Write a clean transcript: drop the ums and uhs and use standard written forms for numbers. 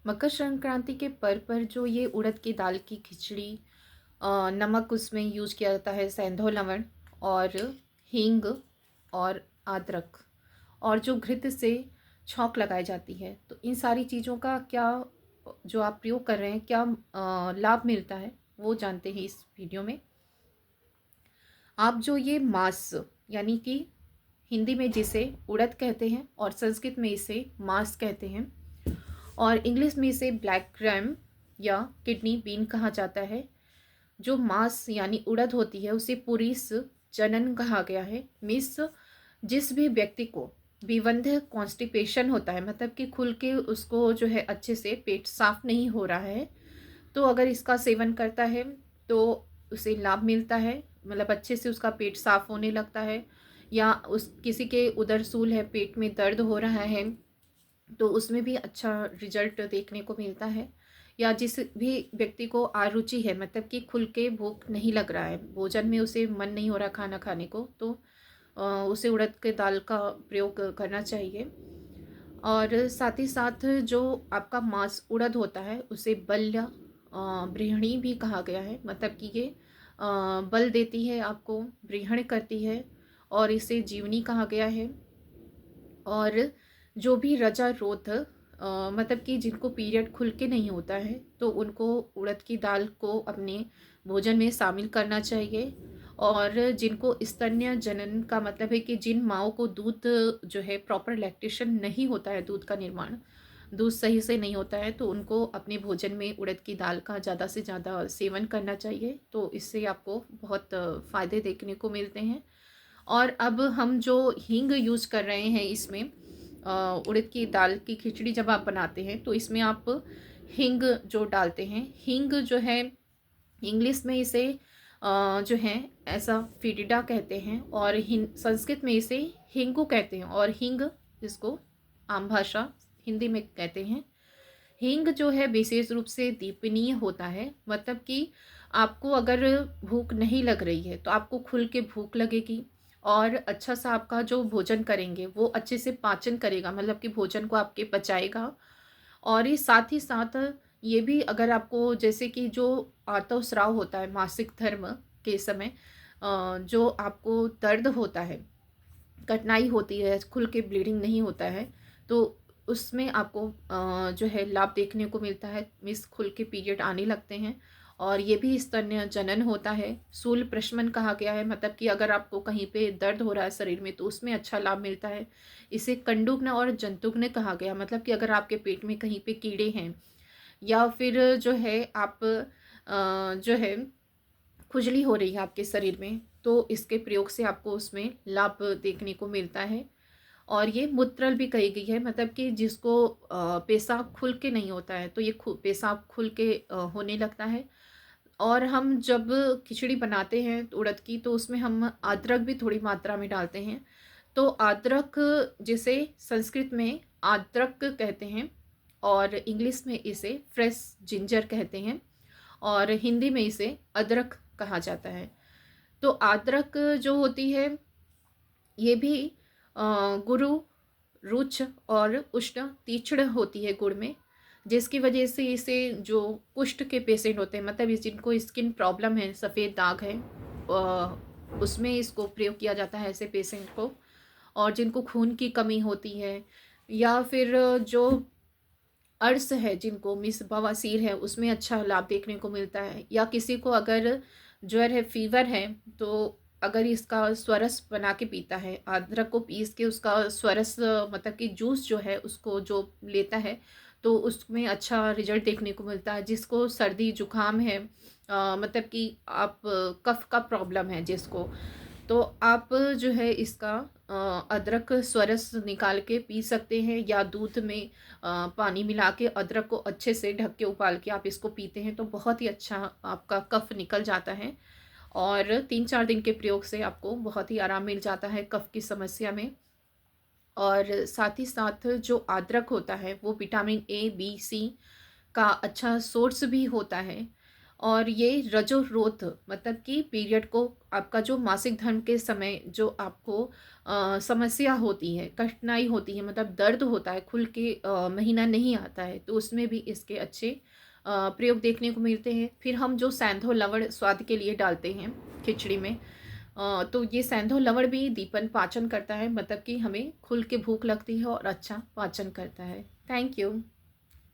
मकर संक्रांति के पर्व पर जो ये उड़द की दाल की खिचड़ी, नमक उसमें यूज किया जाता है, सेंधो लवण और हींग और अदरक, और जो घृत से छौंक लगाई जाती है। तो इन सारी चीज़ों का क्या, जो आप प्रयोग कर रहे हैं, क्या लाभ मिलता है वो जानते हैं इस वीडियो में। आप जो ये मास, यानी कि हिंदी में जिसे उड़द कहते हैं और संस्कृत में इसे मास कहते हैं और इंग्लिश में इसे ब्लैक ग्राम या किडनी बीन कहा जाता है। जो मांस यानी उड़द होती है उसे पुरीस जनन कहा गया है। मिस जिस भी व्यक्ति को विबंध कॉन्स्टिपेशन होता है, मतलब कि खुल के उसको जो है अच्छे से पेट साफ नहीं हो रहा है, तो अगर इसका सेवन करता है तो उसे लाभ मिलता है, मतलब अच्छे से उसका पेट साफ होने लगता है। या उस किसी के उदरसूल है, पेट में दर्द हो रहा है, तो उसमें भी अच्छा रिजल्ट देखने को मिलता है। या जिस भी व्यक्ति को अरुचि है, मतलब कि खुल के भूख नहीं लग रहा है, भोजन में उसे मन नहीं हो रहा खाना खाने को, तो उसे उड़द के दाल का प्रयोग करना चाहिए। और साथ ही साथ जो आपका मांस उड़द होता है उसे बल्य बृहणी भी कहा गया है, मतलब कि ये बल देती है आपको, बृहण करती है, और इसे जीवनी कहा गया है। और जो भी रजारोध, मतलब कि जिनको पीरियड खुल के नहीं होता है, तो उनको उड़द की दाल को अपने भोजन में शामिल करना चाहिए। और जिनको स्तन्य जनन का मतलब है कि जिन माँओं को दूध जो है प्रॉपर लैक्टेशन नहीं होता है, दूध का निर्माण दूध सही से नहीं होता है, तो उनको अपने भोजन में उड़द की दाल का ज़्यादा से ज़्यादा सेवन करना चाहिए। तो इससे आपको बहुत फ़ायदे देखने को मिलते हैं। और अब हम जो हींग यूज़ कर रहे हैं इसमें, उड़द की दाल की खिचड़ी जब आप बनाते हैं तो इसमें आप हींग जो डालते हैं, हींग जो है इंग्लिश में इसे जो है ऐसा फिडिडा कहते हैं, और संस्कृत में इसे हिंगू कहते हैं, और हींग जिसको आम भाषा हिंदी में कहते हैं। हींग जो है विशेष रूप से दीपनीय होता है, मतलब कि आपको अगर भूख नहीं लग रही है तो आपको खुल के भूख लगेगी, और अच्छा सा आपका जो भोजन करेंगे वो अच्छे से पाचन करेगा, मतलब कि भोजन को आपके पचाएगा। और ये साथ ही साथ ये भी, अगर आपको जैसे कि जो आर्तस्राव होता है मासिक धर्म के समय, जो आपको दर्द होता है, कठिनाई होती है, खुल के ब्लीडिंग नहीं होता है, तो उसमें आपको जो है लाभ देखने को मिलता है। मिस खुल के पीरियड आने लगते हैं, और ये भी स्तन्य जनन होता है। शूल प्रशमन कहा गया है, मतलब कि अगर आपको कहीं पे दर्द हो रहा है शरीर में तो उसमें अच्छा लाभ मिलता है। इसे कंडुग्न और जंतुग्न कहा गया, मतलब कि अगर आपके पेट में कहीं पे कीड़े हैं, या फिर जो है आप जो है खुजली हो रही है आपके शरीर में, तो इसके प्रयोग से आपको उसमें लाभ देखने को मिलता है। और ये मूत्रल भी कही गई है, मतलब कि जिसको पेशाब खुल के नहीं होता है तो ये पेशाब खुल के होने लगता है। और हम जब खिचड़ी बनाते हैं तो उड़द की, तो उसमें हम अदरक भी थोड़ी मात्रा में डालते हैं। तो अदरक जिसे संस्कृत में अदरक कहते हैं, और इंग्लिश में इसे फ्रेश जिंजर कहते हैं, और हिंदी में इसे अदरक कहा जाता है। तो अदरक जो होती है ये भी गुरु रुक्ष और उष्ण तीक्ष्ण होती है गुड़ में, जिसकी वजह से इसे जो कुष्ठ के पेशेंट होते हैं, मतलब इस जिनको स्किन प्रॉब्लम है, सफ़ेद दाग है, उसमें इसको प्रयोग किया जाता है ऐसे पेशेंट को। और जिनको खून की कमी होती है, या फिर जो अर्श है, जिनको मिस बवासीर है, उसमें अच्छा लाभ देखने को मिलता है। या किसी को अगर ज्वर है, फीवर है, तो अगर इसका स्वरस बना के पीता है, अदरक को पीस के उसका स्वरस, मतलब कि जूस जो है उसको जो लेता है, तो उसमें अच्छा रिजल्ट देखने को मिलता है। जिसको सर्दी जुकाम है, मतलब कि आप कफ का प्रॉब्लम है जिसको, तो आप जो है इसका अदरक स्वरस निकाल के पी सकते हैं, या दूध में पानी मिला के अदरक को अच्छे से ढक के उबाल के आप इसको पीते हैं तो बहुत ही अच्छा आपका कफ निकल जाता है। और 3-4 दिन के प्रयोग से आपको बहुत ही आराम मिल जाता है कफ की समस्या में। और साथ ही साथ जो अदरक होता है वो विटामिन ए बी सी का अच्छा सोर्स भी होता है। और ये रजोरोध मतलब कि पीरियड को, आपका जो मासिक धर्म के समय जो आपको समस्या होती है, कठिनाई होती है, मतलब दर्द होता है, खुल के महीना नहीं आता है, तो उसमें भी इसके अच्छे प्रयोग देखने को मिलते हैं। फिर हम जो सैंधव लवण स्वाद के लिए डालते हैं खिचड़ी में, तो ये सैंधव लवण भी दीपन पाचन करता है, मतलब कि हमें खुल के भूख लगती है और अच्छा पाचन करता है। Thank you.